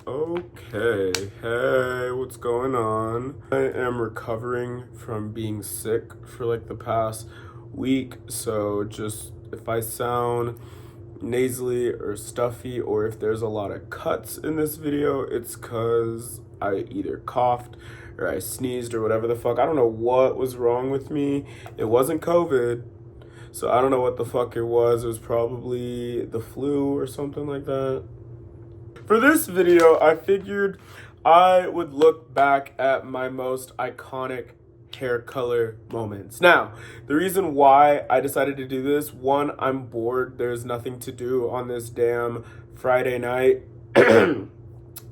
Okay, hey, what's going on? I am recovering from being sick for like the past week, so just if I sound nasally or stuffy or if there's a lot of cuts in this video, it's cause I either coughed or I sneezed or whatever the fuck. I don't know what was wrong with me. It wasn't COVID, so I don't know what the fuck it was. It was probably the flu or something like that. For this video, I figured I would look back at my most iconic hair color moments. Now, the reason why I decided to do this, one, I'm bored. There's nothing to do on this damn Friday night.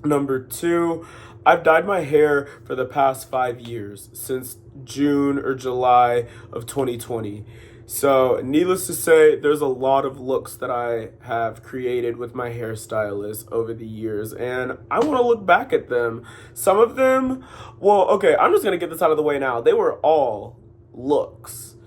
Number two, I've dyed my hair for the past 5 years, since June or July of 2020. So, needless to say, there's a lot of looks that I have created with my hairstylist over the years, and I want to look back at them. Some of them, well, okay, I'm just going to get this out of the way now. They were all looks,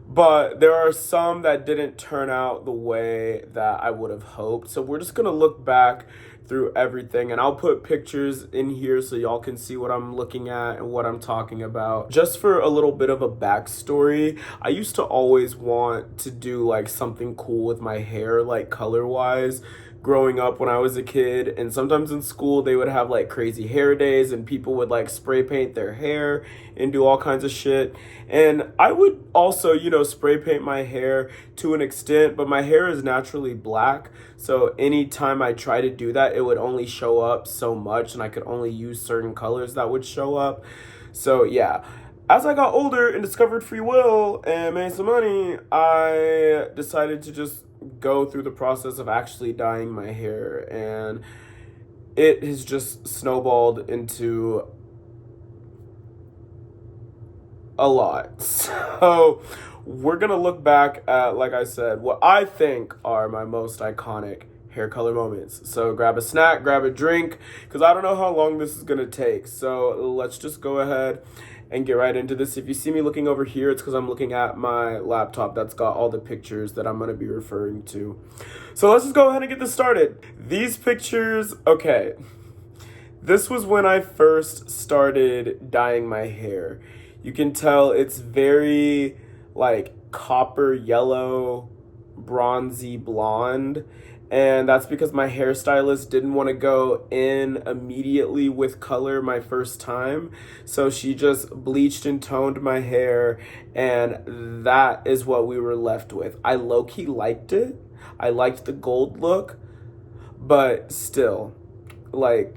but there are some that didn't turn out the way that I would have hoped. So, we're just going to look back through everything, and I'll put pictures in here so y'all can see what I'm looking at and what I'm talking about. Just for a little bit of a backstory, I used to always want to do like something cool with my hair, like color wise, growing up when I was a kid. And sometimes in school they would have like crazy hair days and people would like spray paint their hair and do all kinds of shit. And I would also, spray paint my hair to an extent, but my hair is naturally black. So anytime I try to do that, it would only show up so much and I could only use certain colors that would show up. So yeah, as I got older and discovered free will and made some money, I decided to just go through the process of actually dyeing my hair, and it has just snowballed into a lot. So we're gonna look back at, like I said, what I think are my most iconic hair color moments. So grab a snack, grab a drink, because I don't know how long this is gonna take. So let's just go ahead and get right into this. If you see me looking over here, it's because I'm looking at my laptop that's got all the pictures that I'm going to be referring to. So let's just go ahead and get this started. These pictures, okay. This was when I first started dyeing my hair. You can tell it's very like copper yellow, bronzy blonde. And that's because my hairstylist didn't want to go in immediately with color my first time. So she just bleached and toned my hair, and that is what we were left with. I low-key liked it. I liked the gold look, but still, like,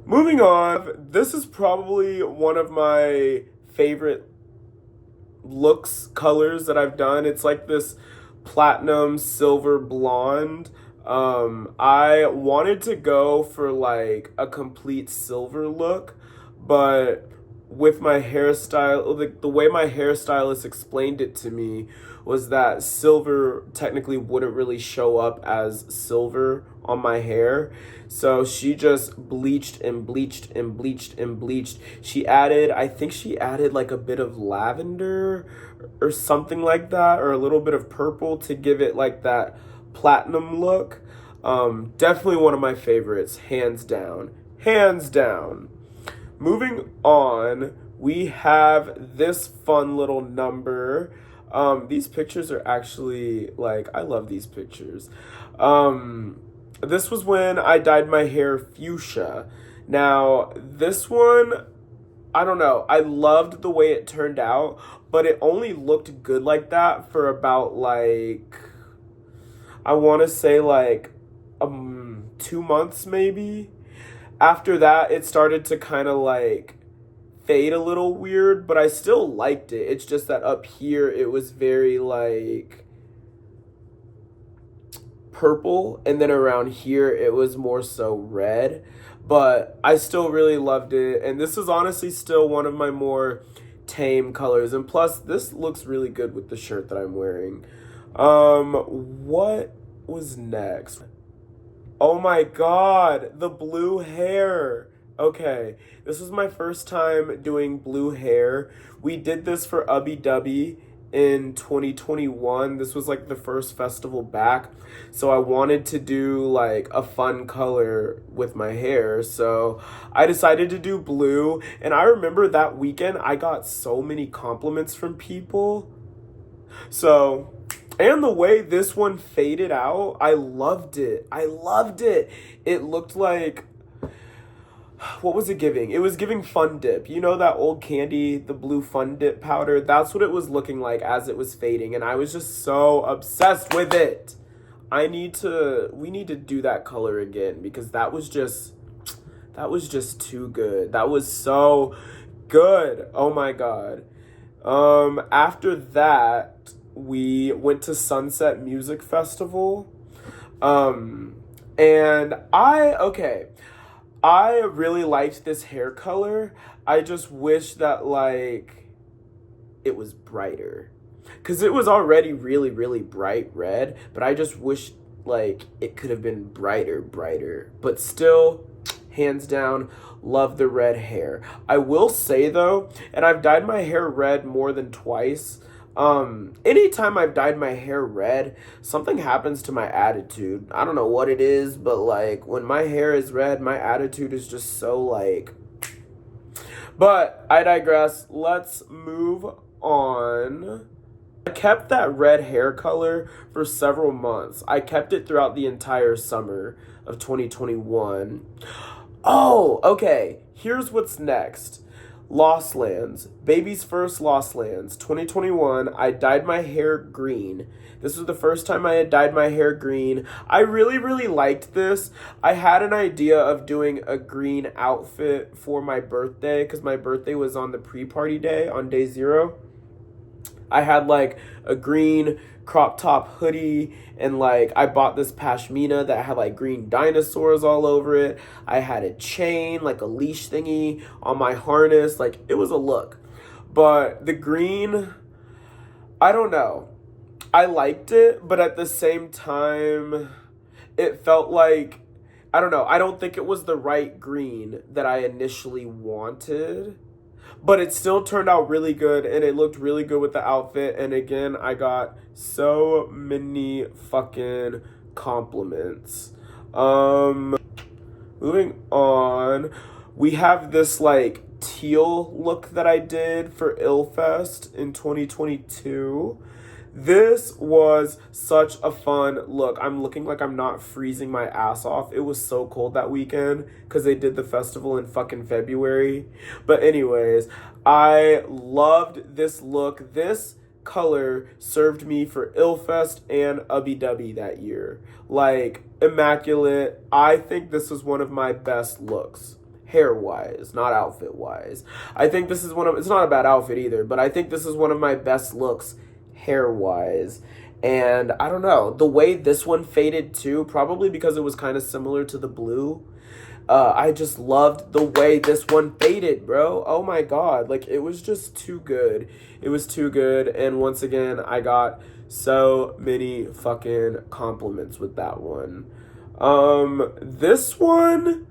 Moving on, this is probably one of my favorite looks colors that I've done. It's like this platinum silver blonde. I wanted to go for like a complete silver look, but with my hairstyle, the way my hairstylist explained it to me was that silver technically wouldn't really show up as silver on my hair. So she just bleached and bleached and bleached and bleached. I think she added like a bit of lavender or something like that, or a little bit of purple to give it like that platinum look. Definitely one of my favorites, hands down. Hands down. Moving on, we have this fun little number. These pictures are actually, like, I love these pictures. This was when I dyed my hair fuchsia. Now, this one, I don't know. I loved the way it turned out, but it only looked good like that for about, like, I want to say, like, 2 months maybe. After that, it started to kind of, like, fade a little weird, but I still liked it. It's just that up here, it was very, like, purple, and then around here it was more so red, but I still really loved it, and this is honestly still one of my more tame colors, and plus this looks really good with the shirt that I'm wearing. What was next? Oh my god, the blue hair. Okay, this was my first time doing blue hair. We did this for Ubby Dubby in 2021. This was like the first festival back. So I wanted to do like a fun color with my hair. So I decided to do blue. And I remember that weekend I got so many compliments from people. So, and the way this one faded out, I loved it. I loved it. It looked like, what was it giving? It was giving Fun Dip. You know that old candy, the blue Fun Dip powder? That's what it was looking like as it was fading, and I was just so obsessed with it. We need to do that color again because that was just too good. That was so good. Oh my God. After that, we went to Sunset Music Festival. And I really liked this hair color. I just wish that like it was brighter. Cause it was already really, really bright red, but I just wish like it could have been brighter. But still, hands down, love the red hair. I will say though, and I've dyed my hair red more than twice. Anytime I've dyed my hair red, something happens to my attitude. I don't know what it is, but like when my hair is red, my attitude is just so like. But I digress. Let's move on. I kept that red hair color for several months. I kept it throughout the entire summer of 2021. Oh, okay. Here's what's next. Lost Lands. Baby's first Lost Lands. 2021. I dyed my hair green. This was the first time I had dyed my hair green. I really, really liked this. I had an idea of doing a green outfit for my birthday because my birthday was on the pre-party day, on day 0. I had like a green crop top hoodie and like I bought this pashmina that had like green dinosaurs all over it. I had a chain, like a leash thingy on my harness. Like it was a look. But the green, I don't know. I liked it, but at the same time, it felt like, I don't know. I don't think it was the right green that I initially wanted. But it still turned out really good, and it looked really good with the outfit. And again, I got so many fucking compliments. Moving on, we have this like teal look that I did for Illfest in 2022. This was such a fun look. I'm looking like I'm not freezing my ass off. It was so cold that weekend because they did the festival in fucking February. But anyways, I loved this look. This color served me for Illfest and Ubby Dubby that year. Like, immaculate. I think this was one of my best looks. Hair-wise, not outfit-wise. I think this is it's not a bad outfit either, but I think this is one of my best looks hair-wise. And I don't know, the way this one faded too, probably because it was kind of similar to the blue. I just loved the way this one faded, bro. Oh my God, like it was just too good. It was too good. And once again, I got so many fucking compliments with that one. This one,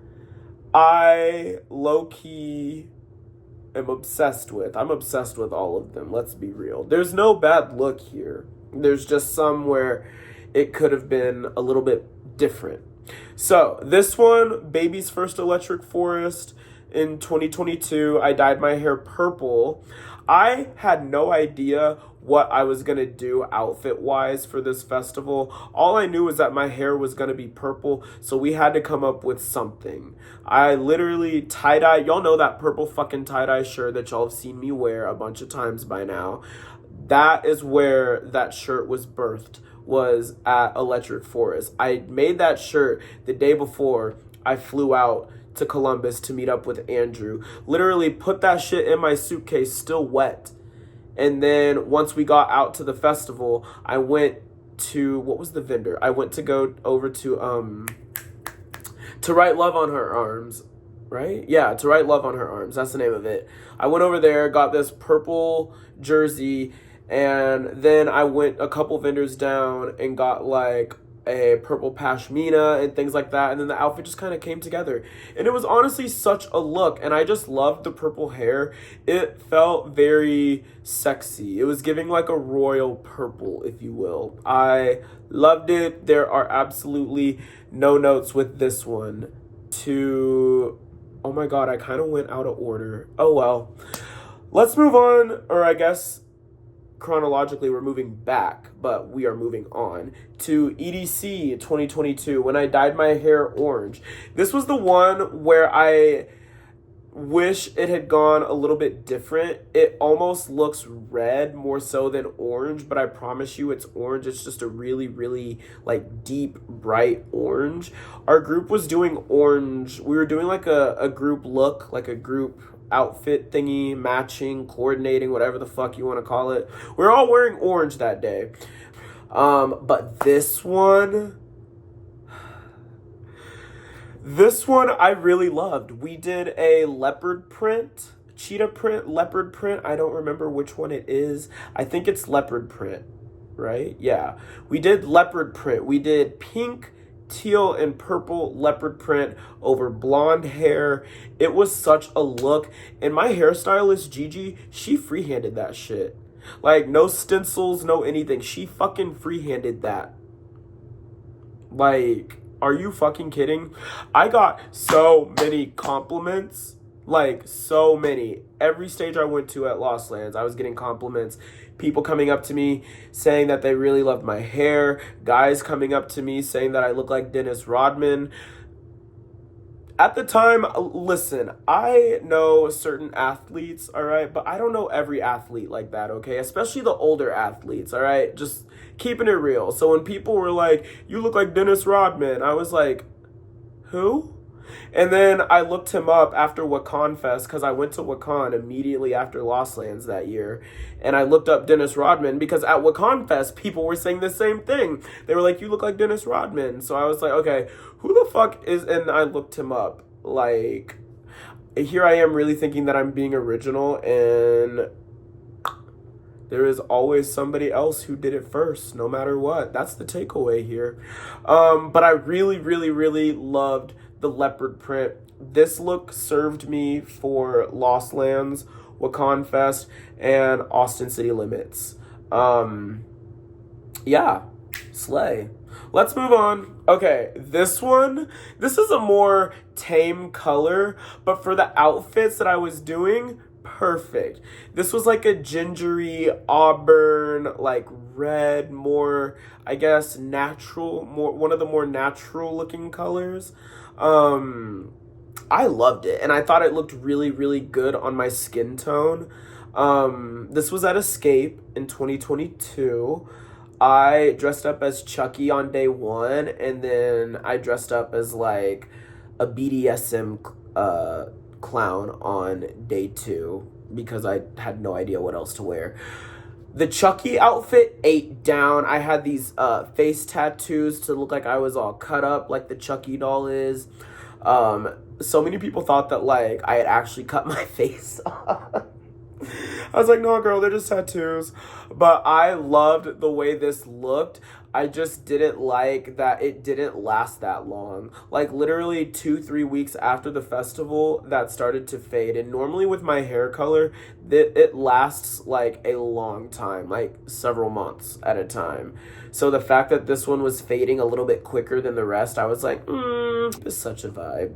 I low-key am obsessed with. I'm obsessed with all of them. Let's be real. There's no bad look here. There's just some where it could have been a little bit different. So this one, Baby's First Electric Forest in 2022. I dyed my hair purple. I had no idea what I was going to do outfit-wise for this festival. All I knew was that my hair was going to be purple, so we had to come up with something. I literally tie-dye. Y'all know that purple fucking tie-dye shirt that y'all have seen me wear a bunch of times by now. That is where that shirt was birthed, was at Electric Forest. I made that shirt the day before I flew out to Columbus to meet up with Andrew. Literally put that shit in my suitcase, still wet. And then once we got out to the festival, I went to, what was the vendor? I went to go over to Write Love on Her Arms, right? Yeah, To Write Love on Her Arms. That's the name of it. I went over there, got this purple jersey, and then I went a couple vendors down and got like a purple pashmina and things like that, and then the outfit just kind of came together, and it was honestly such a look, and I just loved the purple hair. It felt very sexy. It was giving like a royal purple, if you will. I loved it. There are absolutely no notes with this one. To Oh my god, I kind of went out of order. Oh well. Let's move on, or I guess chronologically we're moving back, but we are moving on to EDC 2022 when I dyed my hair orange. This was the one where I wish it had gone a little bit different. It almost looks red more so than orange, but I promise you it's orange. It's just a really, really like deep, bright orange. Our group was doing orange. We were doing like a group look, like a group outfit thingy, matching, coordinating, whatever the fuck you want to call it. We're all wearing orange that day. But this one I really loved. We did a leopard print, cheetah print, leopard print. I don't remember which one it is. I think it's leopard print, right? Yeah. We did leopard print. We did pink, teal, and purple leopard print over blonde hair. It was such a look. And my hairstylist, Gigi, she freehanded that shit. Like, no stencils, no anything. She fucking freehanded that. Like, are you fucking kidding? I got so many compliments. Like, so many. Every stage I went to at Lost Lands, I was getting compliments. People coming up to me saying that they really loved my hair. Guys coming up to me saying that I look like Dennis Rodman. At the time, listen, I know certain athletes, all right? But I don't know every athlete like that, okay? Especially the older athletes, all right? Just keeping it real. So when people were like, you look like Dennis Rodman, I was like, who? And then I looked him up after Wakan Fest, because I went to Wakan immediately after Lost Lands that year. And I looked up Dennis Rodman because at Wakan Fest, people were saying the same thing. They were like, you look like Dennis Rodman. So I was like, okay, who the fuck is... And I looked him up. Like, here I am really thinking that I'm being original, and there is always somebody else who did it first, no matter what. That's the takeaway here. But I really, really, really loved the leopard print. This look served me for Lost Lands, Wakan Fest, and Austin City Limits. Yeah, slay. Let's move on. Okay, this is a more tame color, but for the outfits that I was doing, perfect. This was like a gingery auburn, like red, more, I guess, natural, more one of the more natural looking colors. I loved it, and I thought it looked really, really good on my skin tone. This was at Escape in 2022. I dressed up as Chucky on day one, and then I dressed up as like a BDSM clown on day two because I had no idea what else to wear. The Chucky outfit ate down. I had these face tattoos to look like I was all cut up like the Chucky doll is. So many people thought that like I had actually cut my face off. I was like, no, girl, they're just tattoos. But I loved the way this looked. I just didn't like that it didn't last that long. Like, literally 2-3 weeks after the festival, that started to fade. And normally with my hair color, it lasts, like, a long time. Like, several months at a time. So the fact that this one was fading a little bit quicker than the rest, I was like, it's such a vibe.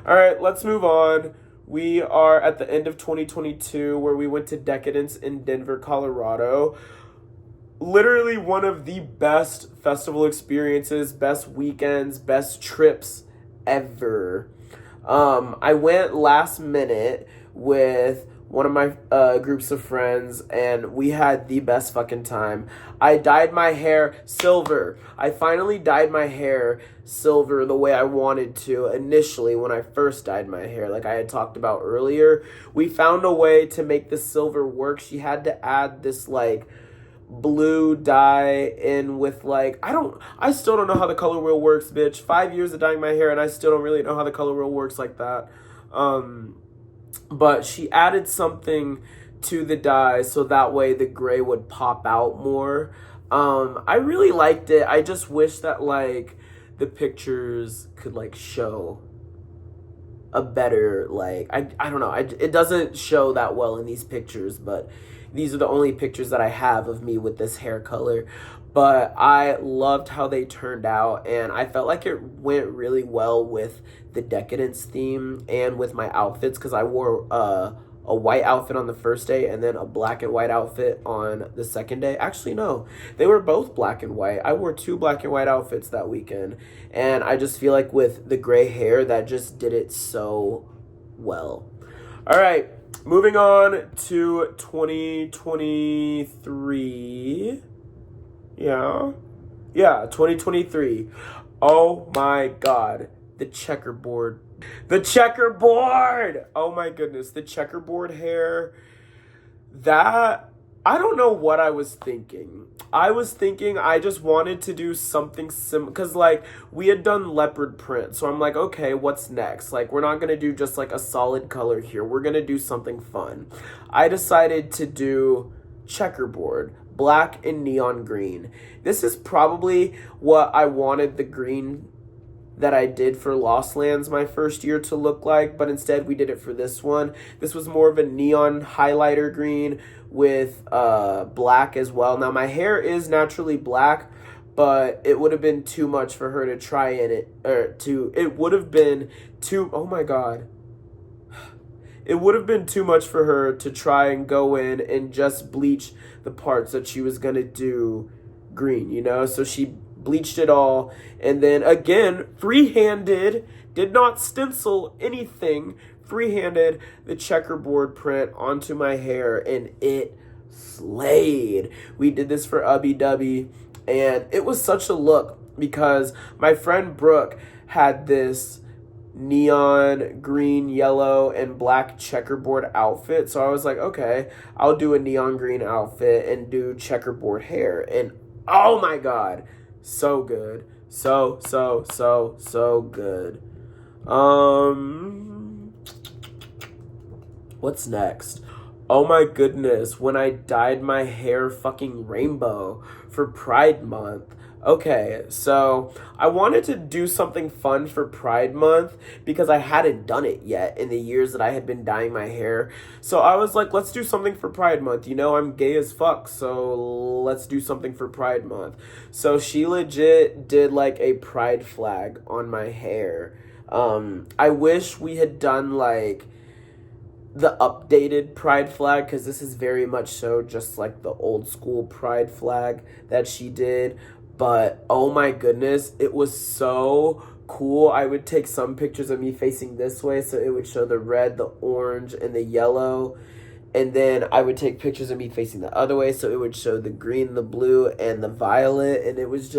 All right, let's move on. We are at the end of 2022, where we went to Decadence in Denver, Colorado. Literally one of the best festival experiences, best weekends, best trips ever. I went last minute with one of my groups of friends, and we had the best fucking time. I dyed my hair silver. I finally dyed my hair silver the way I wanted to initially when I first dyed my hair, like I had talked about earlier. We found a way to make the silver work. She had to add this like blue dye in with like, I still don't know how the color wheel works, bitch. 5 years of dyeing my hair and I still don't really know how the color wheel works like that. But she added something to the dye so that way the gray would pop out more. I really liked it. I just wish that like the pictures could like show a better like I don't know. It doesn't show that well in these pictures, but these are the only pictures that I have of me with this hair color. But I loved how they turned out, and I felt like it went really well with the Decadence theme and with my outfits, because I wore a white outfit on the first day and then a black and white outfit on the second day. Actually, no, they were both black and white. I wore two black and white outfits that weekend, and I just feel like with the gray hair, that just did it so well. All right, moving on to 2023. Yeah. Yeah, 2023. Oh my god. The checkerboard. The checkerboard! Oh my goodness. The checkerboard hair. That. I don't know what I was thinking. I was thinking I just wanted to do something similar. Because, like, we had done leopard print. So I'm like, okay, what's next? Like, we're not going to do just, like, a solid color here. We're going to do something fun. I decided to do checkerboard, black and neon green. This is probably what I wanted the green that I did for Lost Lands my first year to look like, but instead we did it for this one. This was more of a neon highlighter green with black as well. Now my hair is naturally black, but it would have been too much for her to try in it, it would have been too, oh my god. It would have been too much for her to try and go in and just bleach the parts that she was going to do green, you know? So she bleached it all, and then again, freehanded, did not stencil anything, freehanded the checkerboard print onto my hair, and it slayed. We did this for Ubby Dubby, and it was such a look because my friend Brooke had this neon green, yellow, and black checkerboard outfit. So I was like, okay, I'll do a neon green outfit and do checkerboard hair. And oh my god, so good. So good. What's next? Oh my goodness, when I dyed my hair fucking rainbow for Pride Month. Okay, so I wanted to do something fun for Pride Month because I hadn't done it yet in the years that I had been dyeing my hair. So I was like, let's do something for Pride Month. You know, I'm gay as fuck, so let's do something for Pride Month. So she legit did like a pride flag on my hair. I wish we had done like the updated pride flag, because this is very much so just like the old school pride flag that she did. But oh my goodness, it was so cool. I would take some pictures of me facing this way, so it would show the red, the orange, and the yellow. And then I would take pictures of me facing the other way, so it would show the green, the blue, and the violet. And it was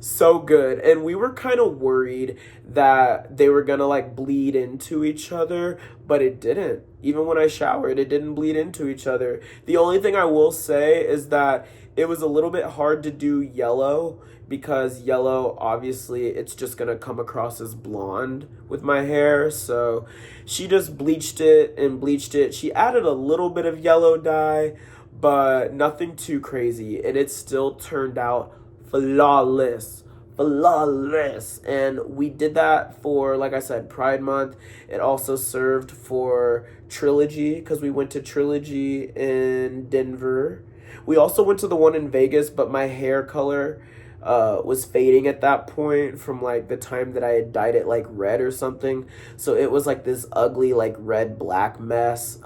so good. And we were kind of worried that they were gonna like bleed into each other, but it didn't. Even when I showered, it didn't bleed into each other. The only thing I will say is that it was a little bit hard to do yellow, because yellow, obviously, it's just going to come across as blonde with my hair. So she just bleached it and bleached it. She added a little bit of yellow dye, but nothing too crazy. And it still turned out flawless. Flawless. And we did that for, like I said, Pride Month. It also served for Trilogy, because we went to Trilogy in Denver. We also went to the one in Vegas, but my hair color was fading at that point from like the time that I had dyed it like red or something. So it was like this ugly like red black mess.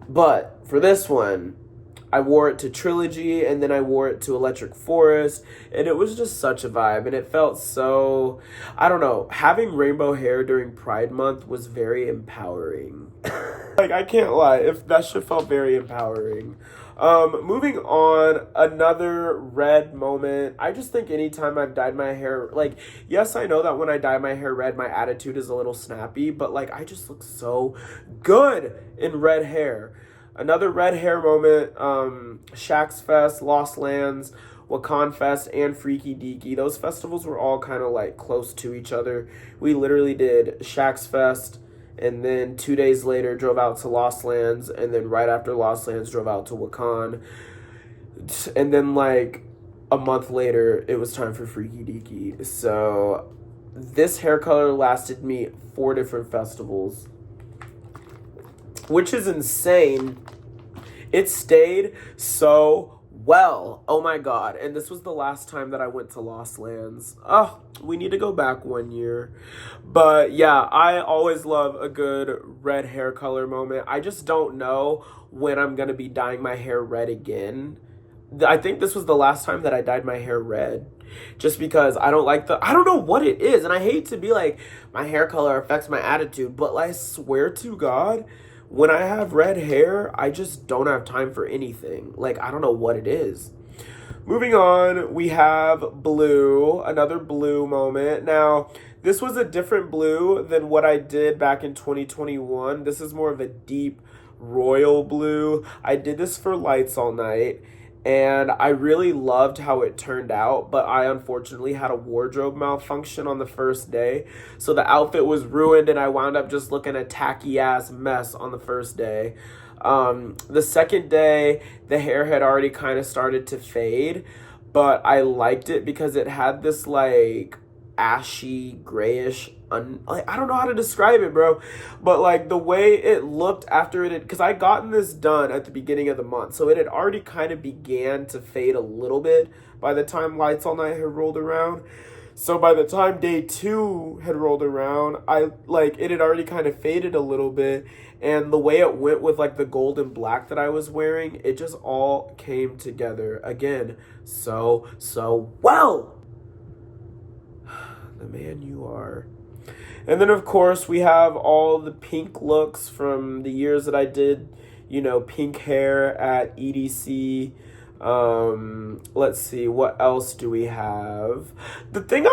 But for this one, I wore it to Trilogy, and then I wore it to Electric Forest, and it was just such a vibe, and it felt so, I don't know, having rainbow hair during Pride Month was very empowering. Like, I can't lie, if that shit felt very empowering. Moving on, another red moment. I just think anytime I've dyed my hair, like, yes, I know that when I dye my hair red, my attitude is a little snappy, but like, I just look so good in red hair. Another red hair moment, Shax Fest, Lost Lands, Wakan Fest, and Freaky Deaky. Those festivals were all kind of like close to each other. We literally did Shax Fest, and then 2 days later drove out to Lost Lands, and then right after Lost Lands drove out to Wakan. And then like a month later, it was time for Freaky Deaky. So this hair color lasted me 4 different festivals, which is insane. It stayed so well. Oh my god. And this was the last time that I went to Lost Lands. Oh, we need to go back 1 year. But yeah, I always love a good red hair color moment. I just don't know when I'm going to be dyeing my hair red again. I think this was the last time that I dyed my hair red. Just because I don't know what it is. And I hate to be like, my hair color affects my attitude. But I swear to God, when I have red hair, I just don't have time for anything. Like, I don't know what it is. Moving on, we have blue, another blue moment. Now, this was a different blue than what I did back in 2021. This is more of a deep royal blue. I did this for Lights All Night, and I really loved how it turned out, but I unfortunately had a wardrobe malfunction on the first day, so the outfit was ruined, and I wound up just looking a tacky-ass mess on the first day. The second day, the hair had already kind of started to fade, but I liked it because it had this, like, ashy, grayish, like, I don't know how to describe it, bro, but like the way it looked after it had, because I gotten this done at the beginning of the month, so it had already kind of began to fade a little bit by the time Lights All Night had rolled around. So by the time day 2 had rolled around, it had already kind of faded a little bit, and the way it went with like the gold and black that I was wearing, it just all came together again so well. The man you are. And then, of course, we have all the pink looks from the years that I did, pink hair at EDC. Let's see, what else do we have? The thing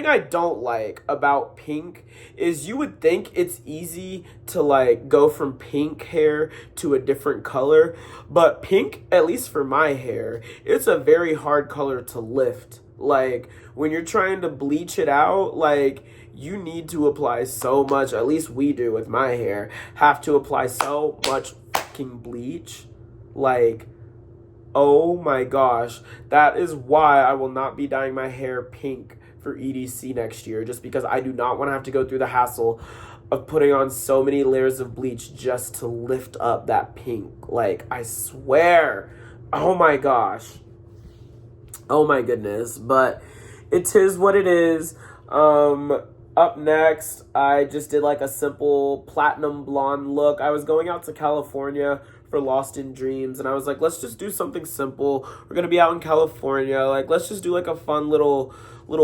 I don't like about pink is you would think it's easy to like go from pink hair to a different color, but pink, at least for my hair, it's a very hard color to lift. Like, when you're trying to bleach it out, like, you need to apply so much, at least we do with my hair, have to apply so much fucking bleach. Like, oh my gosh. That is why I will not be dyeing my hair pink for EDC next year, just because I do not want to have to go through the hassle of putting on so many layers of bleach just to lift up that pink. Like, I swear. Oh my gosh. Oh my goodness. But it is what it is. Up next, I just did like a simple platinum blonde look. I was going out to California for Lost in Dreams, and I was like, let's just do something simple. We're gonna be out in California, like let's just do like a fun little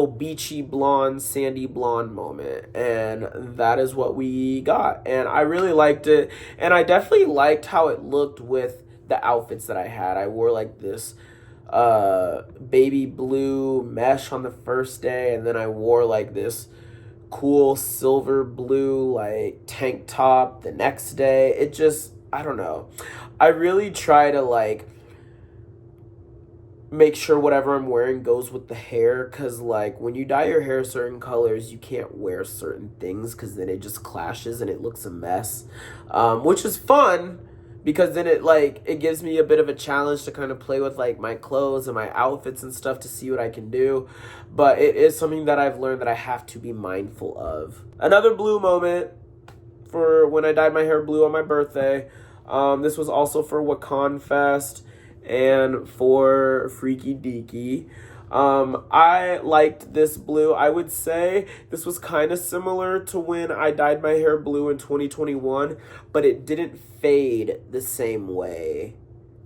beachy blonde, sandy blonde moment, and that is what we got. And I really liked it, and I definitely liked how it looked with the outfits that I had. I wore like this baby blue mesh on the first day, and then I wore like this cool silver blue like tank top the next day. It just, I don't know, I really try to like make sure whatever I'm wearing goes with the hair, because like when you dye your hair certain colors, you can't wear certain things because then it just clashes and it looks a mess, which is fun because then it gives me a bit of a challenge to kind of play with like my clothes and my outfits and stuff to see what I can do. But it is something that I've learned that I have to be mindful of. Another blue moment for when I dyed my hair blue on my birthday. This was also for Wakan Fest and for Freaky Deaky. I liked this blue. I would say this was kind of similar to when I dyed my hair blue in 2021, but it didn't fade the same way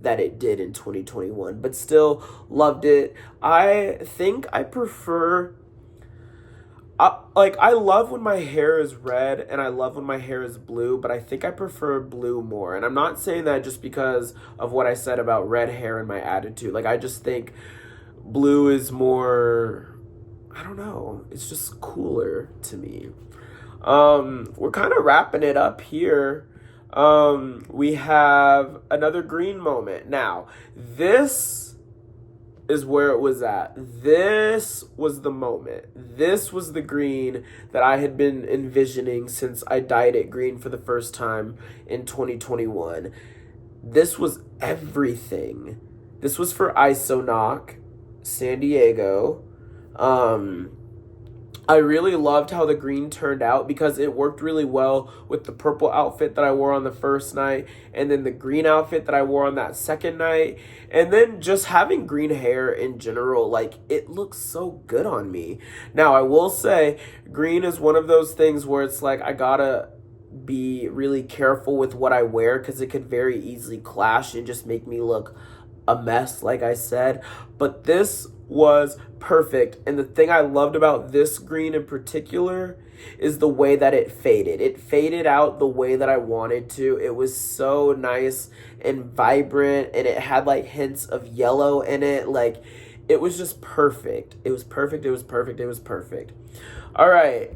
that it did in 2021, but still loved it. I think I prefer, I love when my hair is red and I love when my hair is blue, but I think I prefer blue more. And I'm not saying that just because of what I said about red hair and my attitude. Like, I just think blue is more, I don't know, it's just cooler to me. We're kind of wrapping it up here. We have another green moment. Now, this is where it was at. This was the moment. This was the green that I had been envisioning since I dyed it green for the first time in 2021. This was everything This was for Isonoc, San Diego. I really loved how the green turned out because it worked really well with the purple outfit that I wore on the first night, and then the green outfit that I wore on that second night. And then just having green hair in general, like, it looks so good on me. Now, I will say, green is one of those things where it's like I gotta be really careful with what I wear because it could very easily clash and just make me look a mess, like I said. But this was perfect. And the thing I loved about this green in particular is the way that it faded. It faded out the way that I wanted to. It was so nice and vibrant, and it had like hints of yellow in it. Like, it was just perfect. It was perfect. It was perfect. It was perfect. All right.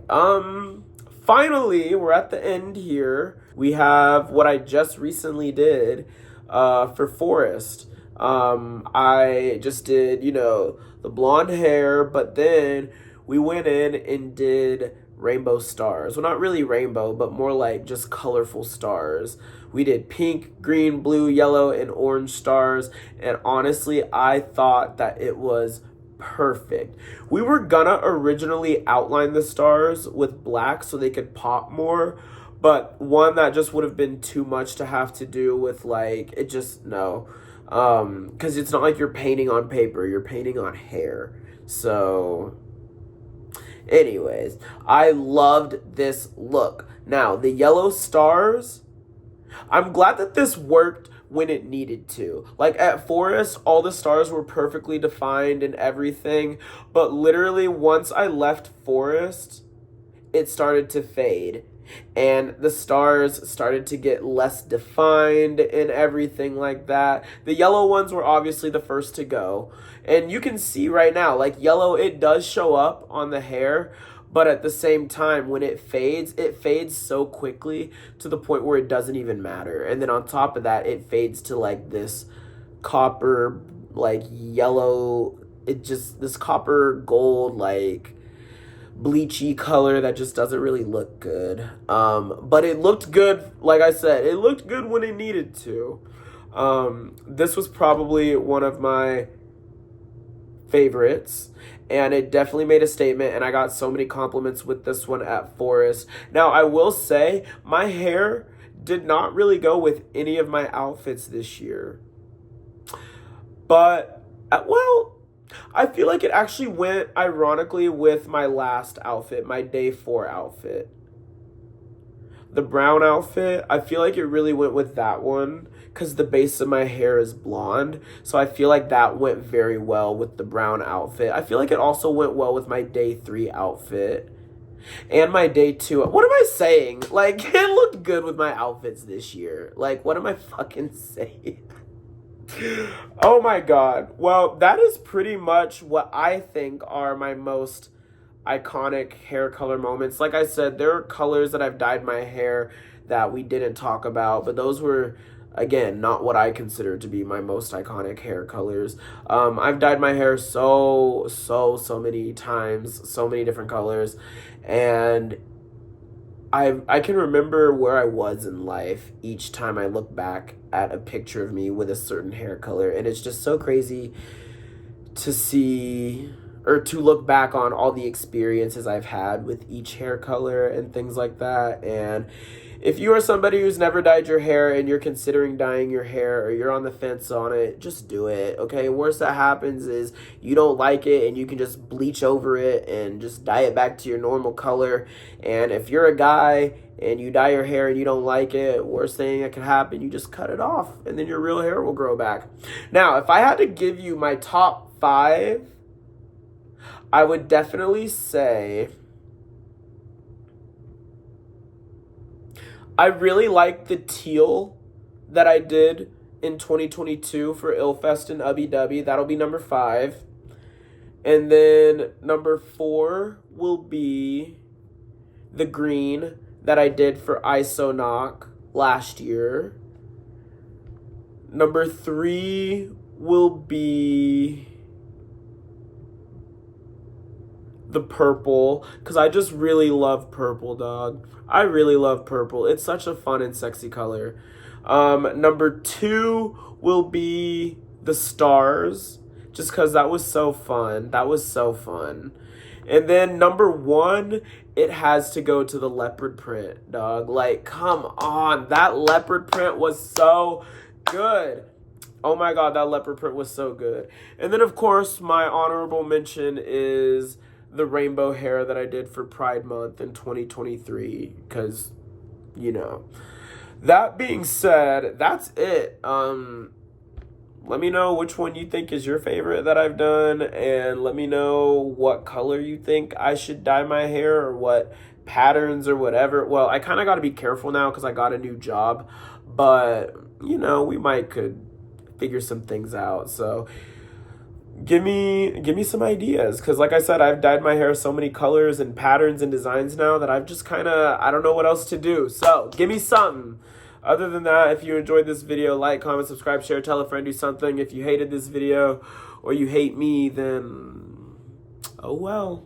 Finally, we're at the end here. We have what I just recently did for Forest. I just did, the blonde hair, but then we went in and did rainbow stars. Well, not really rainbow, but more like just colorful stars. We did pink, green, blue, yellow, and orange stars, and honestly, I thought that it was perfect. We were gonna originally outline the stars with black so they could pop more, but one, that just would have been too much to have to do with, like, it just, no. Because it's not like you're painting on paper, you're painting on hair. So, anyways, I loved this look. Now, the yellow stars, I'm glad that this worked when it needed to. Like, at Forest, all the stars were perfectly defined and everything, but literally once I left Forest, it started to fade. And the stars started to get less defined and everything like that. The yellow ones were obviously the first to go. And you can see right now, like, yellow, it does show up on the hair, but at the same time, when it fades so quickly to the point where it doesn't even matter. And then on top of that, it fades to like this copper, like yellow, this copper gold, like bleachy color that just doesn't really look good. But it looked good, like I said, it looked good when it needed to. This was probably one of my favorites, and it definitely made a statement, and I got so many compliments with this one at Forest. Now, I will say, my hair did not really go with any of my outfits this year. But, well, I feel like it actually went, ironically, with my last outfit, my day 4 outfit. The brown outfit, I feel like it really went with that one because the base of my hair is blonde. So I feel like that went very well with the brown outfit. I feel like it also went well with my day 3 outfit and my day 2. What am I saying? Like, it looked good with my outfits this year. Like, what am I fucking saying? Oh my god. Well, that is pretty much what I think are my most iconic hair color moments. Like I said, there are colors that I've dyed my hair that we didn't talk about, but those were, again, not what I consider to be my most iconic hair colors. I've dyed my hair so many times, so many different colors, and I can remember where I was in life each time I look back at a picture of me with a certain hair color, and it's just so crazy to see or to look back on all the experiences I've had with each hair color and things like that. And if you are somebody who's never dyed your hair and you're considering dyeing your hair or you're on the fence on it, just do it, okay? Worst that happens is you don't like it and you can just bleach over it and just dye it back to your normal color. And if you're a guy and you dye your hair and you don't like it, worst thing that can happen, you just cut it off and then your real hair will grow back. Now, if I had to give you my top 5, I would definitely say I really like the teal that I did in 2022 for Illfest and Ubby Dubby. That'll be number 5. And then number 4 will be the green that I did for Isonoc last year. Number 3 will be the purple, because I just really love purple, dog. I really love purple. It's such a fun and sexy color. Number 2 will be the stars, just because that was so fun. That was so fun. And then number one, it has to go to the leopard print, dog. Like, come on. That leopard print was so good. Oh my god, that leopard print was so good. And then, of course, my honorable mention is the rainbow hair that I did for Pride Month in 2023. Because, you know. That being said, that's it. Let me know which one you think is your favorite that I've done, and let me know what color you think I should dye my hair, or what patterns or whatever. Well, I kind of got to be careful now because I got a new job, but you know, we might could figure some things out. So give me some ideas, because like I said, I've dyed my hair so many colors and patterns and designs now that I've just kind of, I don't know what else to do. So give me something. Other than that, if you enjoyed this video, like, comment, subscribe, share, tell a friend, do something. If you hated this video or you hate me, then oh well.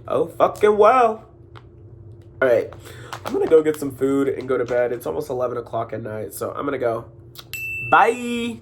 Oh fucking well. All right, I'm gonna go get some food and go to bed. It's almost 11 o'clock at night, so I'm gonna go. Bye.